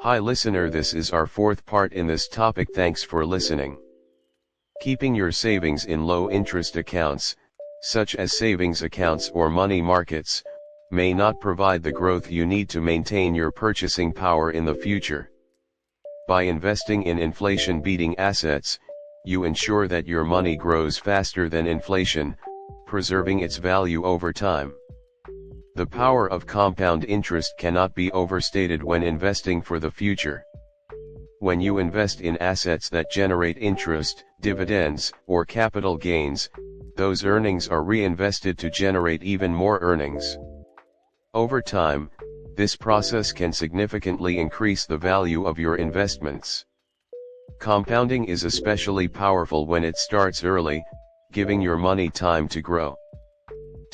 Hi listener, this is our fourth part in this topic. Thanks for listening. Keeping your savings in low-interest accounts, such as savings accounts or money markets, may not provide the growth you need to maintain your purchasing power in the future. By investing in inflation-beating assets, you ensure that your money grows faster than inflation, preserving its value over time. The power of compound interest cannot be overstated when investing for the future. When you invest in assets that generate interest, dividends, or capital gains, those earnings are reinvested to generate even more earnings. Over time, this process can significantly increase the value of your investments. Compounding is especially powerful when it starts early, giving your money time to grow.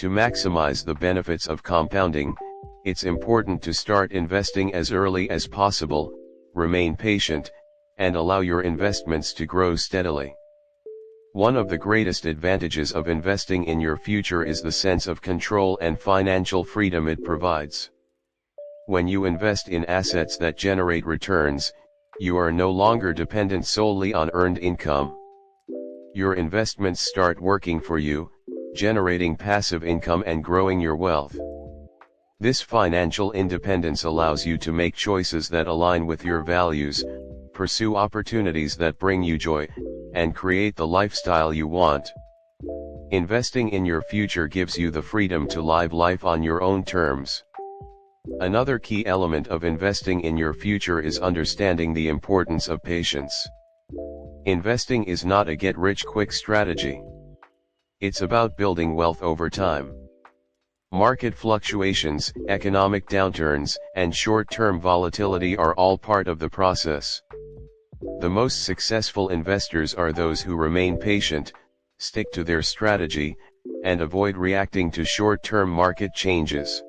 To maximize the benefits of compounding, it's important to start investing as early as possible, remain patient, and allow your investments to grow steadily. One of the greatest advantages of investing in your future is the sense of control and financial freedom it provides. When you invest in assets that generate returns, you are no longer dependent solely on earned income. Your investments start working for you, generating passive income and growing your wealth. This financial independence allows you to make choices that align with your values, pursue opportunities that bring you joy, and create the lifestyle you want. Investing in your future gives you the freedom to live life on your own terms. Another key element of investing in your future is understanding the importance of patience. Investing is not a get-rich-quick strategy. It's about building wealth over time. Market fluctuations, economic downturns, and short-term volatility are all part of the process. The most successful investors are those who remain patient, stick to their strategy, and avoid reacting to short-term market changes.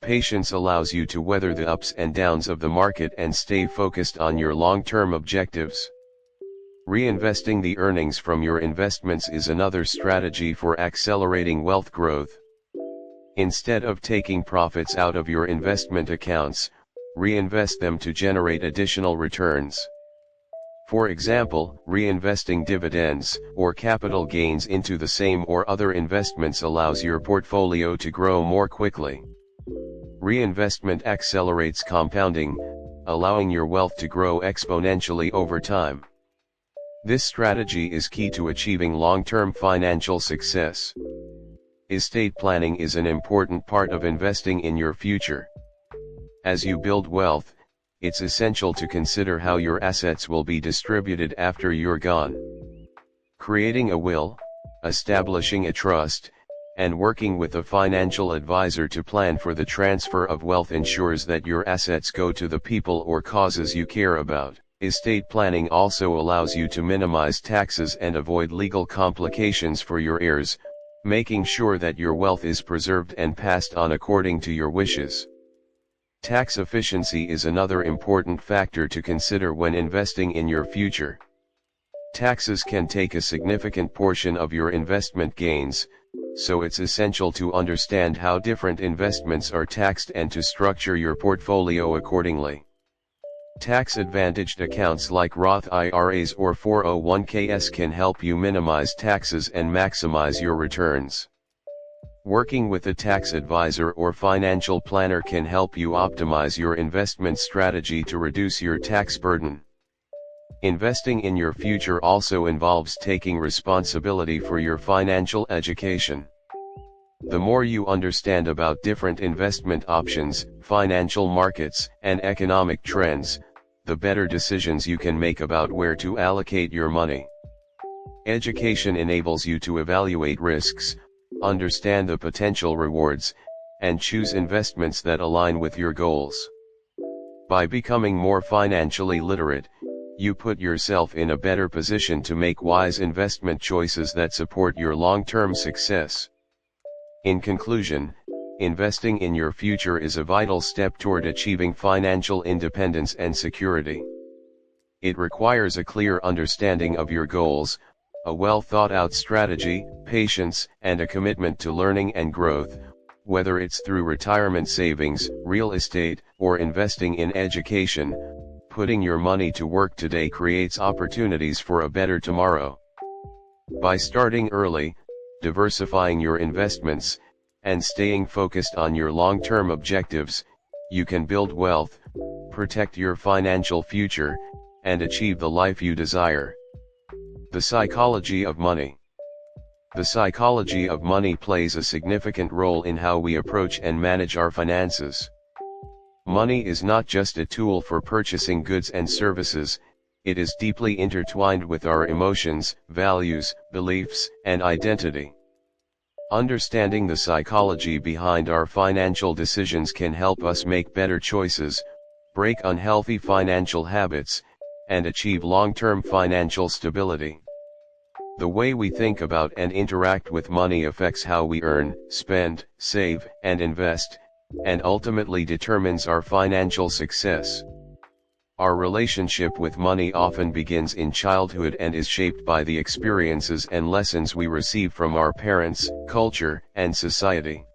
Patience allows you to weather the ups and downs of the market and stay focused on your long-term objectives. Reinvesting the earnings from your investments is another strategy for accelerating wealth growth. Instead of taking profits out of your investment accounts, reinvest them to generate additional returns. For example, reinvesting dividends or capital gains into the same or other investments allows your portfolio to grow more quickly. Reinvestment accelerates compounding, allowing your wealth to grow exponentially over time. This strategy is key to achieving long-term financial success. Estate planning is an important part of investing in your future. As you build wealth, it's essential to consider how your assets will be distributed after you're gone. Creating a will, establishing a trust, and working with a financial advisor to plan for the transfer of wealth ensures that your assets go to the people or causes you care about. Estate planning also allows you to minimize taxes and avoid legal complications for your heirs, making sure that your wealth is preserved and passed on according to your wishes. Tax efficiency is another important factor to consider when investing in your future. Taxes can take a significant portion of your investment gains, so it's essential to understand how different investments are taxed and to structure your portfolio accordingly. Tax-advantaged accounts like Roth IRAs or 401ks can help you minimize taxes and maximize your returns. Working with a tax advisor or financial planner can help you optimize your investment strategy to reduce your tax burden. Investing in your future also involves taking responsibility for your financial education. The more you understand about different investment options, financial markets, and economic trends, the better decisions you can make about where to allocate your money. Education enables you to evaluate risks, understand the potential rewards, and choose investments that align with your goals. By becoming more financially literate, you put yourself in a better position to make wise investment choices that support your long-term success. In conclusion, investing in your future is a vital step toward achieving financial independence and security. It requires a clear understanding of your goals, a well-thought-out strategy, patience, and a commitment to learning and growth, whether it's through retirement savings, real estate, or investing in education. Putting your money to work today creates opportunities for a better tomorrow. By starting early, diversifying your investments, and staying focused on your long-term objectives, you can build wealth, protect your financial future, and achieve the life you desire. The psychology of money. The psychology of money plays a significant role in how we approach and manage our finances. Money is not just a tool for purchasing goods and services, it is deeply intertwined with our emotions, values, beliefs, and identity. Understanding the psychology behind our financial decisions can help us make better choices, break unhealthy financial habits, and achieve long-term financial stability. The way we think about and interact with money affects how we earn, spend, save, and invest, and ultimately determines our financial success. Our relationship with money often begins in childhood and is shaped by the experiences and lessons we receive from our parents, culture, and society.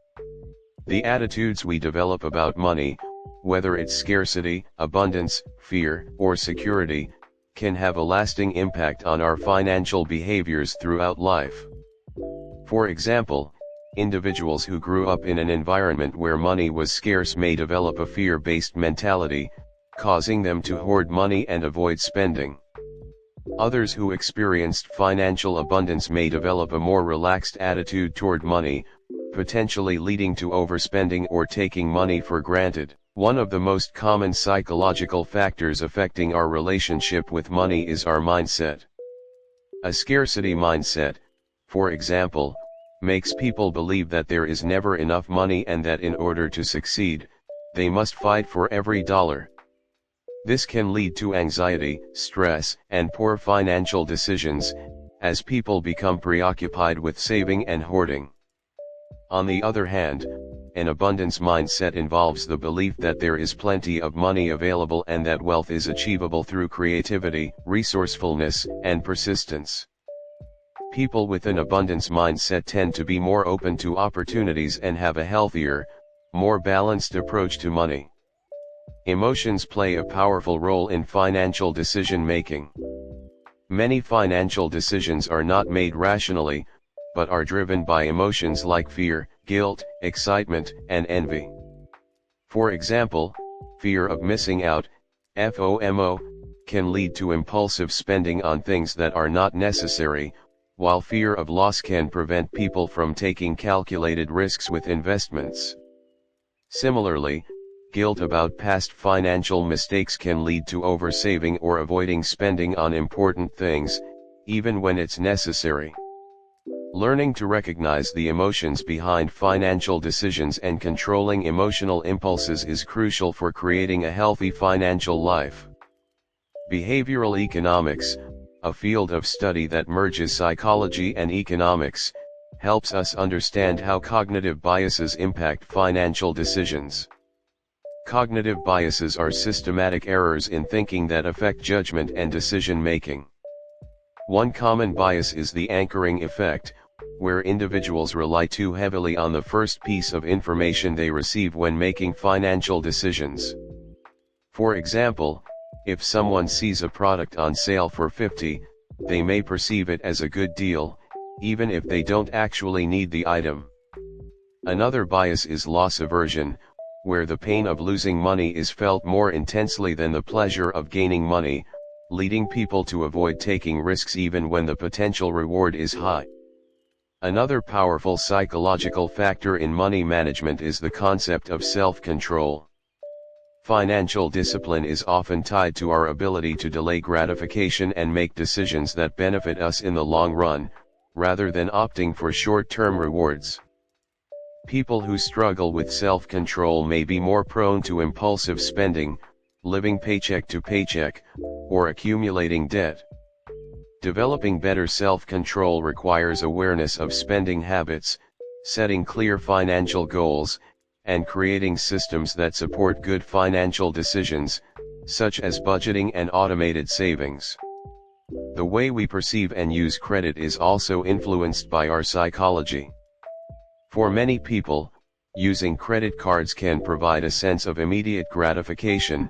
The attitudes we develop about money, whether it's scarcity, abundance, fear, or security, can have a lasting impact on our financial behaviors throughout life. For example, individuals who grew up in an environment where money was scarce may develop a fear-based mentality, causing them to hoard money and avoid spending. Others who experienced financial abundance may develop a more relaxed attitude toward money, potentially leading to overspending or taking money for granted. One of the most common psychological factors affecting our relationship with money is our mindset. A scarcity mindset, for example, makes people believe that there is never enough money and that in order to succeed, they must fight for every dollar. This can lead to anxiety, stress, and poor financial decisions, as people become preoccupied with saving and hoarding. On the other hand, an abundance mindset involves the belief that there is plenty of money available and that wealth is achievable through creativity, resourcefulness, and persistence. People with an abundance mindset tend to be more open to opportunities and have a healthier, more balanced approach to money. Emotions play a powerful role in financial decision-making. Many financial decisions are not made rationally, but are driven by emotions like fear, guilt, excitement, and envy. For example, fear of missing out, FOMO, can lead to impulsive spending on things that are not necessary, while fear of loss can prevent people from taking calculated risks with investments. Similarly, guilt about past financial mistakes can lead to oversaving or avoiding spending on important things, even when it's necessary. Learning to recognize the emotions behind financial decisions and controlling emotional impulses is crucial for creating a healthy financial life. Behavioral economics, a field of study that merges psychology and economics, helps us understand how cognitive biases impact financial decisions. Cognitive biases are systematic errors in thinking that affect judgment and decision-making. One common bias is the anchoring effect, where individuals rely too heavily on the first piece of information they receive when making financial decisions. For example, if someone sees a product on sale for $50, they may perceive it as a good deal, even if they don't actually need the item. Another bias is loss aversion, where the pain of losing money is felt more intensely than the pleasure of gaining money, leading people to avoid taking risks even when the potential reward is high. Another powerful psychological factor in money management is the concept of self-control. Financial discipline is often tied to our ability to delay gratification and make decisions that benefit us in the long run, rather than opting for short-term rewards. People who struggle with self-control may be more prone to impulsive spending, living paycheck to paycheck, or accumulating debt. Developing better self-control requires awareness of spending habits, setting clear financial goals, and creating systems that support good financial decisions, such as budgeting and automated savings. The way we perceive and use credit is also influenced by our psychology. For many people, Using credit cards can provide a sense of immediate gratification,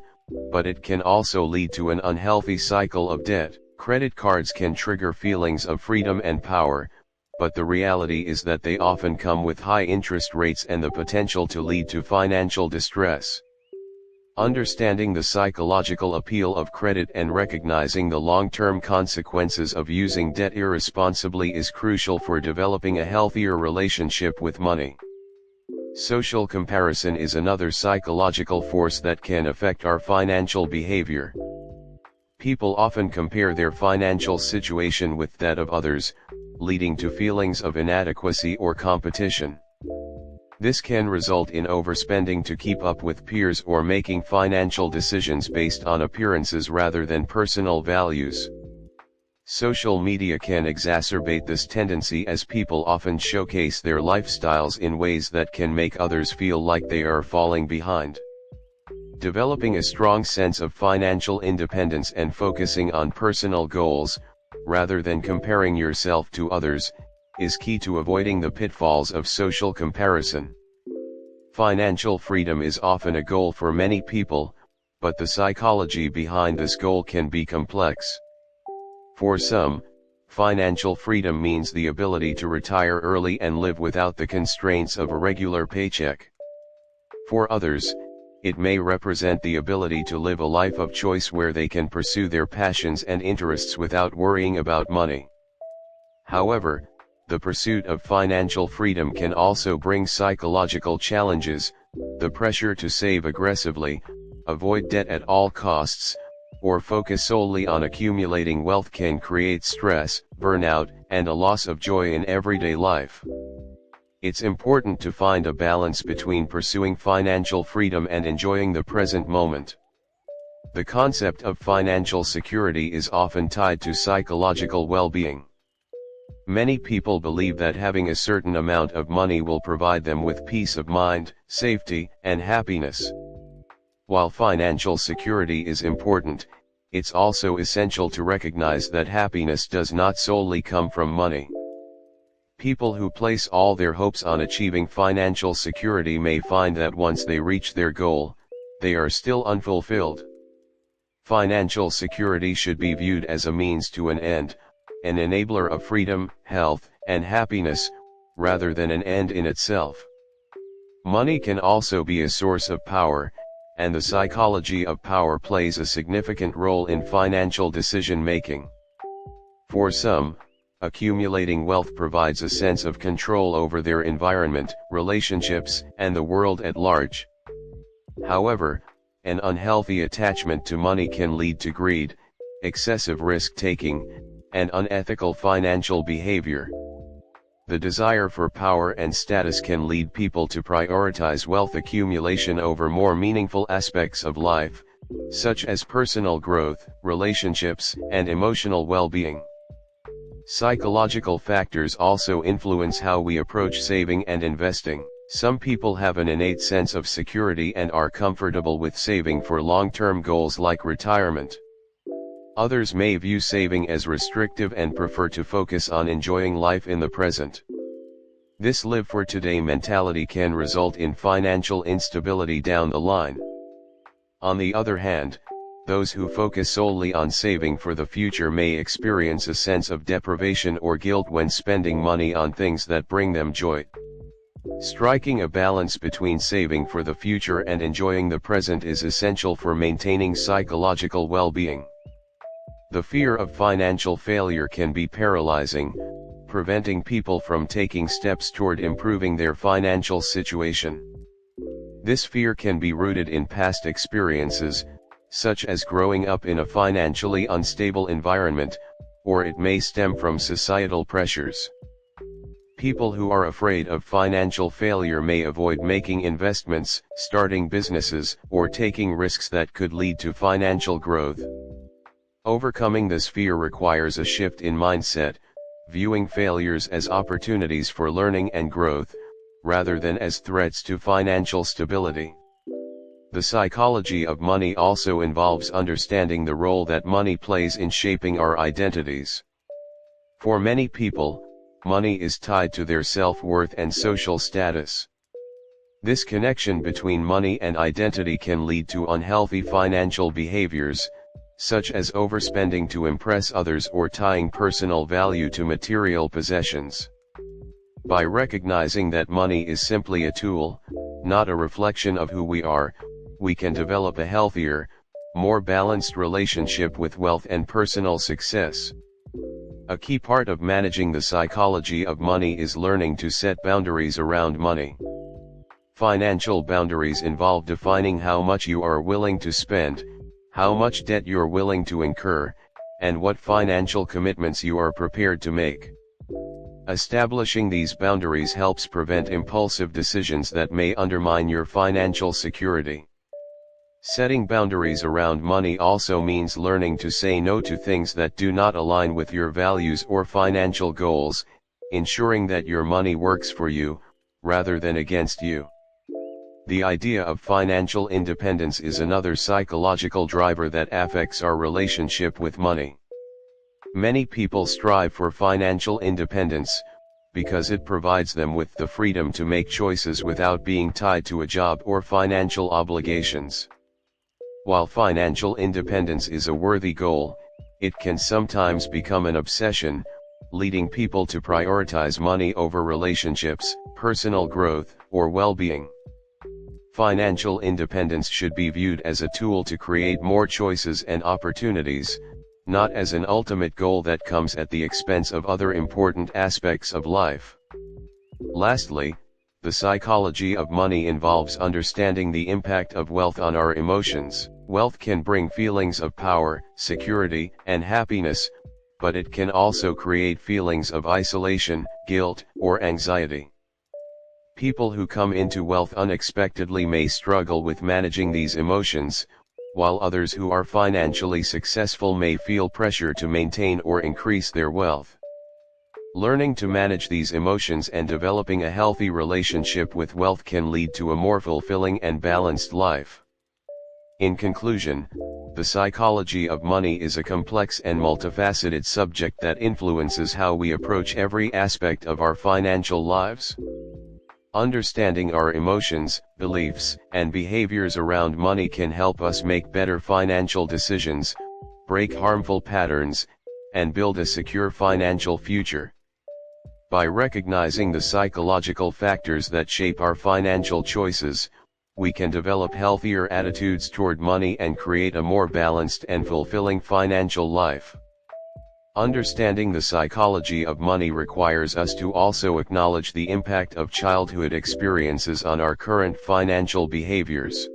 but it can also lead to an unhealthy cycle of debt. Credit cards can trigger feelings of freedom and power, but the reality is that they often come with high interest rates and the potential to lead to financial distress. Understanding the psychological appeal of credit and recognizing the long-term consequences of using debt irresponsibly is crucial for developing a healthier relationship with money. Social comparison is another psychological force that can affect our financial behavior. People often compare their financial situation with that of others, leading to feelings of inadequacy or competition. This can result in overspending to keep up with peers or making financial decisions based on appearances rather than personal values. Social media can exacerbate this tendency as people often showcase their lifestyles in ways that can make others feel like they are falling behind. Developing a strong sense of financial independence and focusing on personal goals, rather than comparing yourself to others, is key to avoiding the pitfalls of social comparison. Financial freedom is often a goal for many people, but the psychology behind this goal can be complex. For some, financial freedom means the ability to retire early and live without the constraints of a regular paycheck. For others, it may represent the ability to live a life of choice where they can pursue their passions and interests without worrying about money. However, the pursuit of financial freedom can also bring psychological challenges. The pressure to save aggressively, avoid debt at all costs, or focus solely on accumulating wealth can create stress, burnout, and a loss of joy in everyday life. It's important to find a balance between pursuing financial freedom and enjoying the present moment. The concept of financial security is often tied to psychological well-being. Many people believe that having a certain amount of money will provide them with peace of mind, safety, and happiness. While financial security is important, it's also essential to recognize that happiness does not solely come from money. People who place all their hopes on achieving financial security may find that once they reach their goal, they are still unfulfilled. Financial security should be viewed as a means to an end, an enabler of freedom, health, and happiness, rather than an end in itself. Money can also be a source of power, and the psychology of power plays a significant role in financial decision-making. For some, accumulating wealth provides a sense of control over their environment, relationships, and the world at large. However, an unhealthy attachment to money can lead to greed, excessive risk-taking, and unethical financial behavior. The desire for power and status can lead people to prioritize wealth accumulation over more meaningful aspects of life, such as personal growth, relationships, and emotional well-being. Psychological factors also influence how we approach saving and investing. Some people have an innate sense of security and are comfortable with saving for long-term goals like retirement. Others may view saving as restrictive and prefer to focus on enjoying life in the present. This live for today mentality can result in financial instability down the line. On the other hand, those who focus solely on saving for the future may experience a sense of deprivation or guilt when spending money on things that bring them joy. Striking a balance between saving for the future and enjoying the present is essential for maintaining psychological well-being. The fear of financial failure can be paralyzing, preventing people from taking steps toward improving their financial situation. This fear can be rooted in past experiences, such as growing up in a financially unstable environment, or it may stem from societal pressures. People who are afraid of financial failure may avoid making investments, starting businesses, or taking risks that could lead to financial growth. Overcoming this fear requires a shift in mindset, viewing failures as opportunities for learning and growth, rather than as threats to financial stability. The psychology of money also involves understanding the role that money plays in shaping our identities. For many people, money is tied to their self-worth and social status. This connection between money and identity can lead to unhealthy financial behaviors, such as overspending to impress others or tying personal value to material possessions. By recognizing that money is simply a tool, not a reflection of who we are, we can develop a healthier, more balanced relationship with wealth and personal success. A key part of managing the psychology of money is learning to set boundaries around money. Financial boundaries involve defining how much you are willing to spend, how much debt you're willing to incur, and what financial commitments you are prepared to make. Establishing these boundaries helps prevent impulsive decisions that may undermine your financial security. Setting boundaries around money also means learning to say no to things that do not align with your values or financial goals, ensuring that your money works for you, rather than against you. The idea of financial independence is another psychological driver that affects our relationship with money. Many people strive for financial independence, because it provides them with the freedom to make choices without being tied to a job or financial obligations. While financial independence is a worthy goal, it can sometimes become an obsession, leading people to prioritize money over relationships, personal growth, or well-being. Financial independence should be viewed as a tool to create more choices and opportunities, not as an ultimate goal that comes at the expense of other important aspects of life. Lastly, the psychology of money involves understanding the impact of wealth on our emotions. Wealth can bring feelings of power, security, and happiness, but it can also create feelings of isolation, guilt, or anxiety. People who come into wealth unexpectedly may struggle with managing these emotions, while others who are financially successful may feel pressure to maintain or increase their wealth. Learning to manage these emotions and developing a healthy relationship with wealth can lead to a more fulfilling and balanced life. In conclusion, the psychology of money is a complex and multifaceted subject that influences how we approach every aspect of our financial lives. Understanding our emotions, beliefs, and behaviors around money can help us make better financial decisions, break harmful patterns, and build a secure financial future. By recognizing the psychological factors that shape our financial choices, we can develop healthier attitudes toward money and create a more balanced and fulfilling financial life. Understanding the psychology of money requires us to also acknowledge the impact of childhood experiences on our current financial behaviors.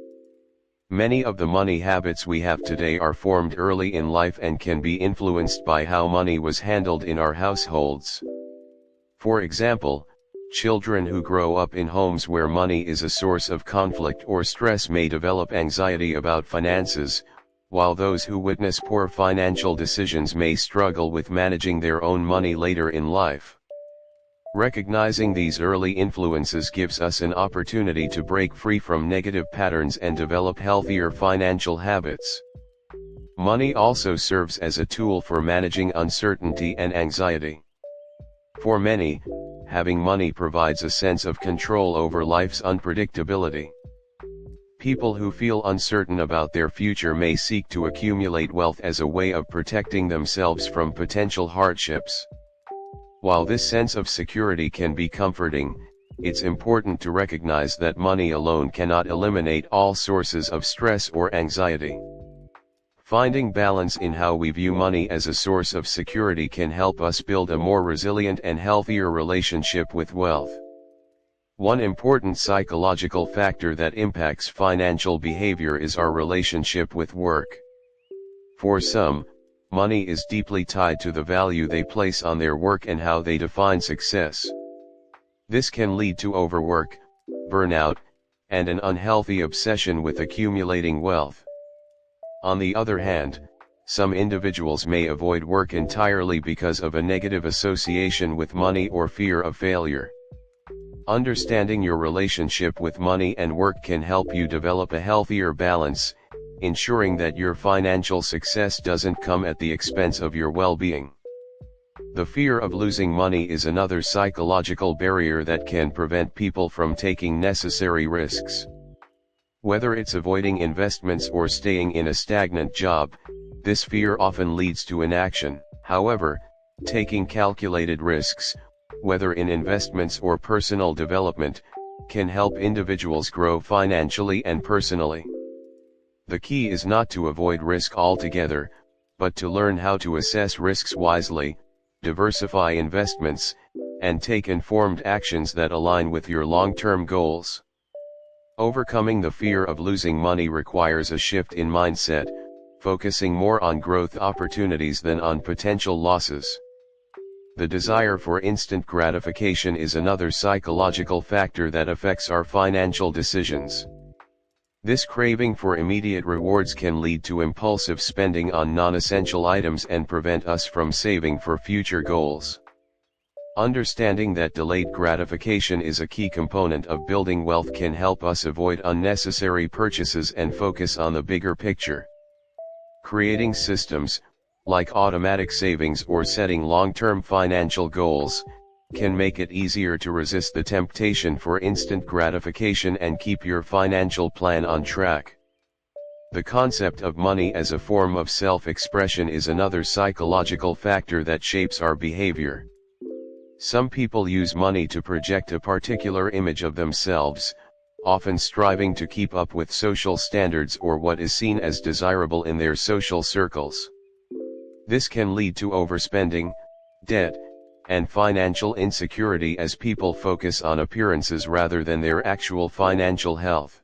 Many of the money habits we have today are formed early in life and can be influenced by how money was handled in our households. For example, children who grow up in homes where money is a source of conflict or stress may develop anxiety about finances, while those who witness poor financial decisions may struggle with managing their own money later in life. Recognizing these early influences gives us an opportunity to break free from negative patterns and develop healthier financial habits. Money also serves as a tool for managing uncertainty and anxiety. For many, having money provides a sense of control over life's unpredictability. People who feel uncertain about their future may seek to accumulate wealth as a way of protecting themselves from potential hardships. While this sense of security can be comforting, it's important to recognize that money alone cannot eliminate all sources of stress or anxiety. Finding balance in how we view money as a source of security can help us build a more resilient and healthier relationship with wealth. One important psychological factor that impacts financial behavior is our relationship with work. For some, money is deeply tied to the value they place on their work and how they define success. This can lead to overwork, burnout, and an unhealthy obsession with accumulating wealth. On the other hand, some individuals may avoid work entirely because of a negative association with money or fear of failure. Understanding your relationship with money and work can help you develop a healthier balance, ensuring that your financial success doesn't come at the expense of your well-being. The fear of losing money is another psychological barrier that can prevent people from taking necessary risks. Whether it's avoiding investments or staying in a stagnant job, this fear often leads to inaction. However, taking calculated risks, whether in investments or personal development, can help individuals grow financially and personally. The key is not to avoid risk altogether, but to learn how to assess risks wisely, diversify investments, and take informed actions that align with your long-term goals. Overcoming the fear of losing money requires a shift in mindset, focusing more on growth opportunities than on potential losses. The desire for instant gratification is another psychological factor that affects our financial decisions. This craving for immediate rewards can lead to impulsive spending on non-essential items and prevent us from saving for future goals. Understanding that delayed gratification is a key component of building wealth can help us avoid unnecessary purchases and focus on the bigger picture. Creating systems, like automatic savings or setting long-term financial goals, can make it easier to resist the temptation for instant gratification and keep your financial plan on track. The concept of money as a form of self-expression is another psychological factor that shapes our behavior. Some people use money to project a particular image of themselves, often striving to keep up with social standards or what is seen as desirable in their social circles. This can lead to overspending, debt, and financial insecurity as people focus on appearances rather than their actual financial health.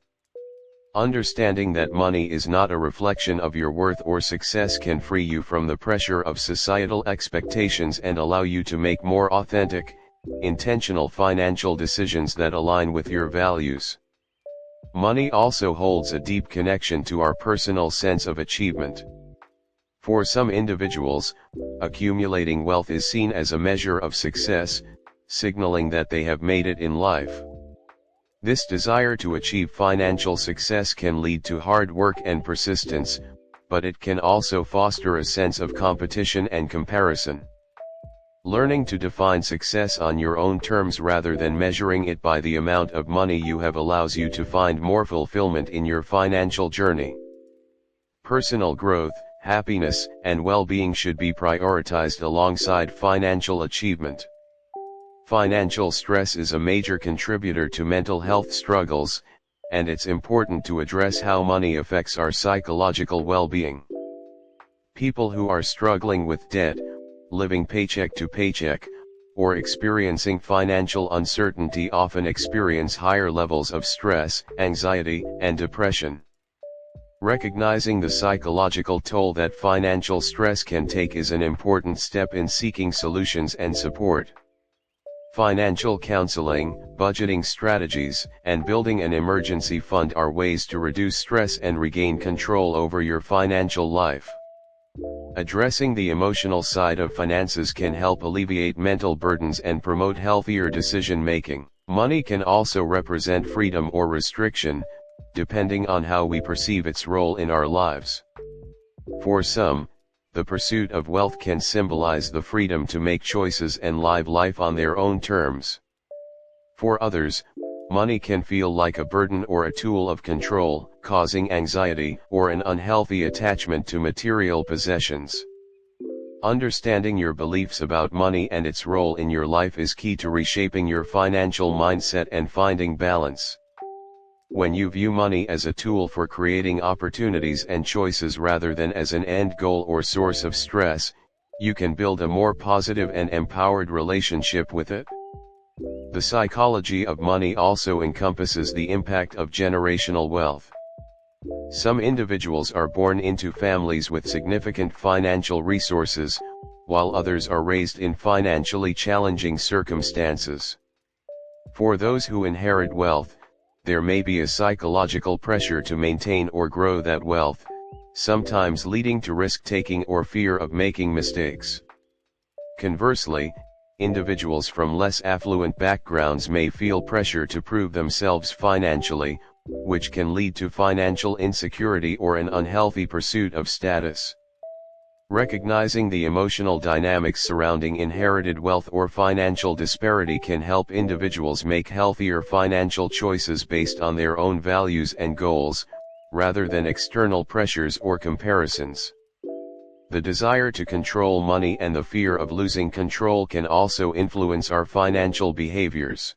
Understanding that money is not a reflection of your worth or success can free you from the pressure of societal expectations and allow you to make more authentic, intentional financial decisions that align with your values. Money also holds a deep connection to our personal sense of achievement. For some individuals, accumulating wealth is seen as a measure of success, signaling that they have made it in life. This desire to achieve financial success can lead to hard work and persistence, but it can also foster a sense of competition and comparison. Learning to define success on your own terms rather than measuring it by the amount of money you have allows you to find more fulfillment in your financial journey. Personal growth, happiness, and well-being should be prioritized alongside financial achievement. Financial stress is a major contributor to mental health struggles, and it's important to address how money affects our psychological well-being. People who are struggling with debt, living paycheck to paycheck, or experiencing financial uncertainty often experience higher levels of stress, anxiety, and depression. Recognizing the psychological toll that financial stress can take is an important step in seeking solutions and support. Financial counseling, budgeting strategies, and building an emergency fund are ways to reduce stress and regain control over your financial life. Addressing the emotional side of finances can help alleviate mental burdens and promote healthier decision-making. Money can also represent freedom or restriction, depending on how we perceive its role in our lives. For some, the pursuit of wealth can symbolize the freedom to make choices and live life on their own terms. For others, money can feel like a burden or a tool of control, causing anxiety or an unhealthy attachment to material possessions. Understanding your beliefs about money and its role in your life is key to reshaping your financial mindset and finding balance. When you view money as a tool for creating opportunities and choices rather than as an end goal or source of stress, you can build a more positive and empowered relationship with it. The psychology of money also encompasses the impact of generational wealth. Some individuals are born into families with significant financial resources, while others are raised in financially challenging circumstances. For those who inherit wealth, there may be a psychological pressure to maintain or grow that wealth, sometimes leading to risk-taking or fear of making mistakes. Conversely, individuals from less affluent backgrounds may feel pressure to prove themselves financially, which can lead to financial insecurity or an unhealthy pursuit of status. Recognizing the emotional dynamics surrounding inherited wealth or financial disparity can help individuals make healthier financial choices based on their own values and goals, rather than external pressures or comparisons. The desire to control money and the fear of losing control can also influence our financial behaviors.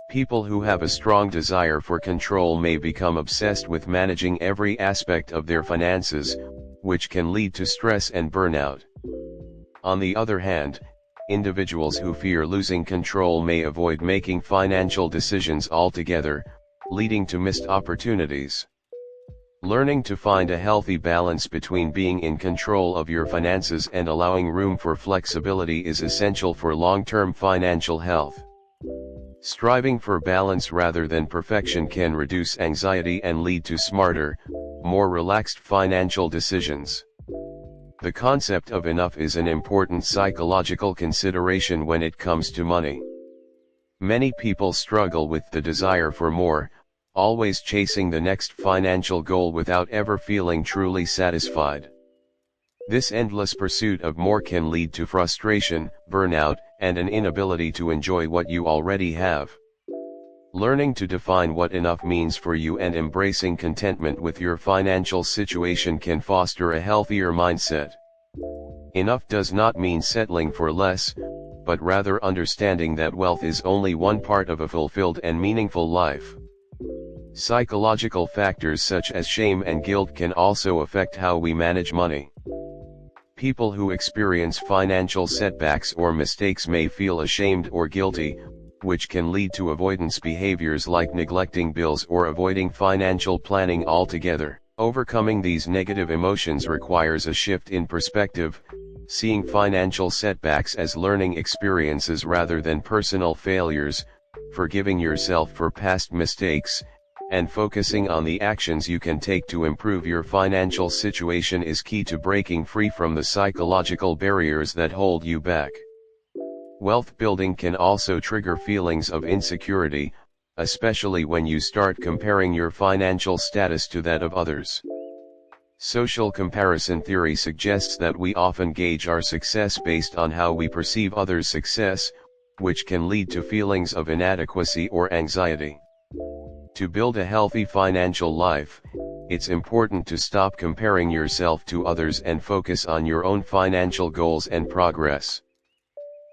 People who have a strong desire for control may become obsessed with managing every aspect of their finances, which can lead to stress and burnout. On the other hand, individuals who fear losing control may avoid making financial decisions altogether, leading to missed opportunities. Learning to find a healthy balance between being in control of your finances and allowing room for flexibility is essential for long-term financial health. Striving for balance rather than perfection can reduce anxiety and lead to smarter, more relaxed financial decisions. The concept of enough is an important psychological consideration when it comes to money. Many people struggle with the desire for more, always chasing the next financial goal without ever feeling truly satisfied. This endless pursuit of more can lead to frustration, burnout, and an inability to enjoy what you already have. Learning to define what enough means for you and embracing contentment with your financial situation can foster a healthier mindset. Enough does not mean settling for less, but rather understanding that wealth is only one part of a fulfilled and meaningful life. Psychological factors such as shame and guilt can also affect how we manage money. People who experience financial setbacks or mistakes may feel ashamed or guilty, which can lead to avoidance behaviors like neglecting bills or avoiding financial planning altogether. Overcoming these negative emotions requires a shift in perspective, seeing financial setbacks as learning experiences rather than personal failures, forgiving yourself for past mistakes, and focusing on the actions you can take to improve your financial situation is key to breaking free from the psychological barriers that hold you back. Wealth building can also trigger feelings of insecurity, especially when you start comparing your financial status to that of others. Social comparison theory suggests that we often gauge our success based on how we perceive others' success, which can lead to feelings of inadequacy or anxiety. To build a healthy financial life, it's important to stop comparing yourself to others and focus on your own financial goals and progress.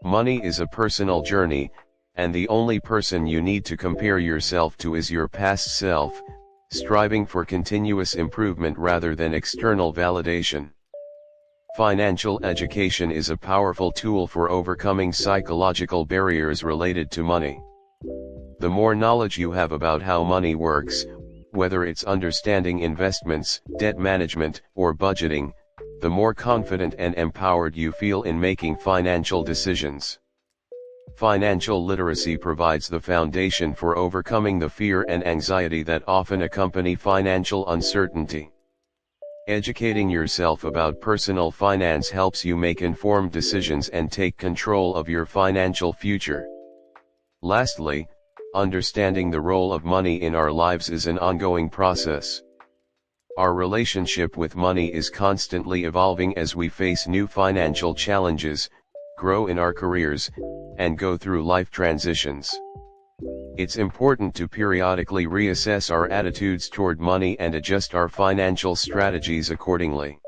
Money is a personal journey, and the only person you need to compare yourself to is your past self, striving for continuous improvement rather than external validation. Financial education is a powerful tool for overcoming psychological barriers related to money. The more knowledge you have about how money works, whether it's understanding investments, debt management, or budgeting, the more confident and empowered you feel in making financial decisions. Financial literacy provides the foundation for overcoming the fear and anxiety that often accompany financial uncertainty. Educating yourself about personal finance helps you make informed decisions and take control of your financial future. Lastly, understanding the role of money in our lives is an ongoing process. Our relationship with money is constantly evolving as we face new financial challenges, grow in our careers, and go through life transitions. It's important to periodically reassess our attitudes toward money and adjust our financial strategies accordingly.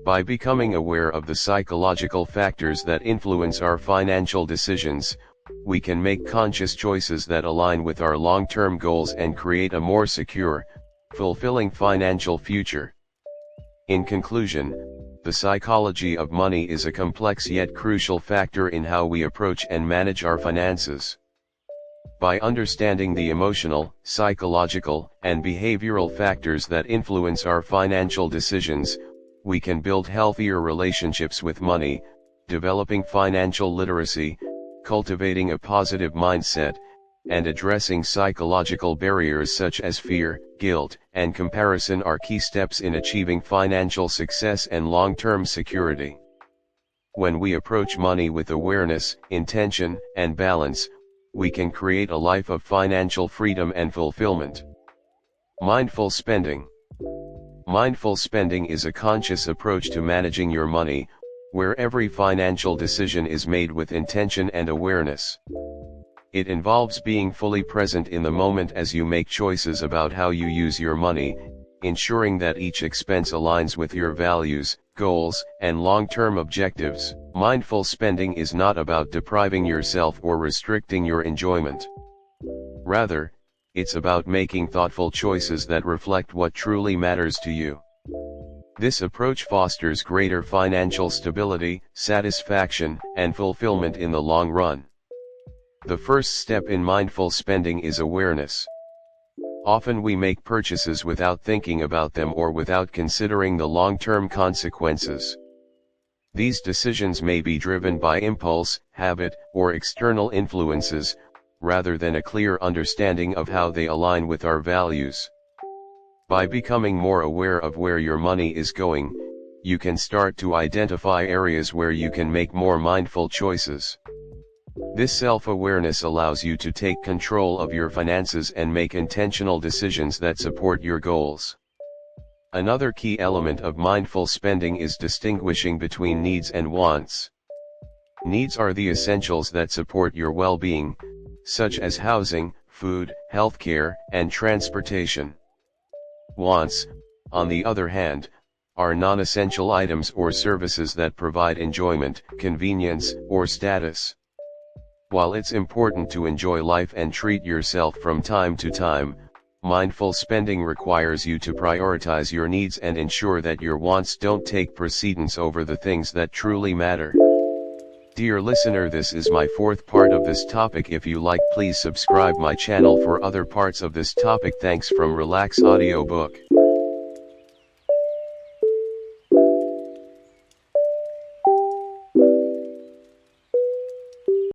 By becoming aware of the psychological factors that influence our financial decisions, we can make conscious choices that align with our long-term goals and create a more secure, fulfilling financial future. In conclusion, the psychology of money is a complex yet crucial factor in how we approach and manage our finances. By understanding the emotional, psychological, and behavioral factors that influence our financial decisions, we can build healthier relationships with money, developing financial literacy, cultivating a positive mindset, and addressing psychological barriers such as fear, guilt, and comparison are key steps in achieving financial success and long-term security. When we approach money with awareness, intention, and balance, we can create a life of financial freedom and fulfillment. Mindful spending. Mindful spending is a conscious approach to managing your money, where every financial decision is made with intention and awareness. It involves being fully present in the moment as you make choices about how you use your money, ensuring that each expense aligns with your values, goals, and long-term objectives. Mindful spending is not about depriving yourself or restricting your enjoyment. Rather, it's about making thoughtful choices that reflect what truly matters to you. This approach fosters greater financial stability, satisfaction, and fulfillment in the long run. The first step in mindful spending is awareness. Often we make purchases without thinking about them or without considering the long-term consequences. These decisions may be driven by impulse, habit, or external influences, rather than a clear understanding of how they align with our values. By becoming more aware of where your money is going, you can start to identify areas where you can make more mindful choices. This self-awareness allows you to take control of your finances and make intentional decisions that support your goals. Another key element of mindful spending is distinguishing between needs and wants. Needs are the essentials that support your well-being, such as housing, food, healthcare, and transportation. Wants, on the other hand, are non-essential items or services that provide enjoyment, convenience, or status. While it's important to enjoy life and treat yourself from time to time, mindful spending requires you to prioritize your needs and ensure that your wants don't take precedence over the things that truly matter. Dear listener, this is my fourth part of this topic. If you like, please subscribe my channel for other parts of this topic. Thanks from Relax Audiobook.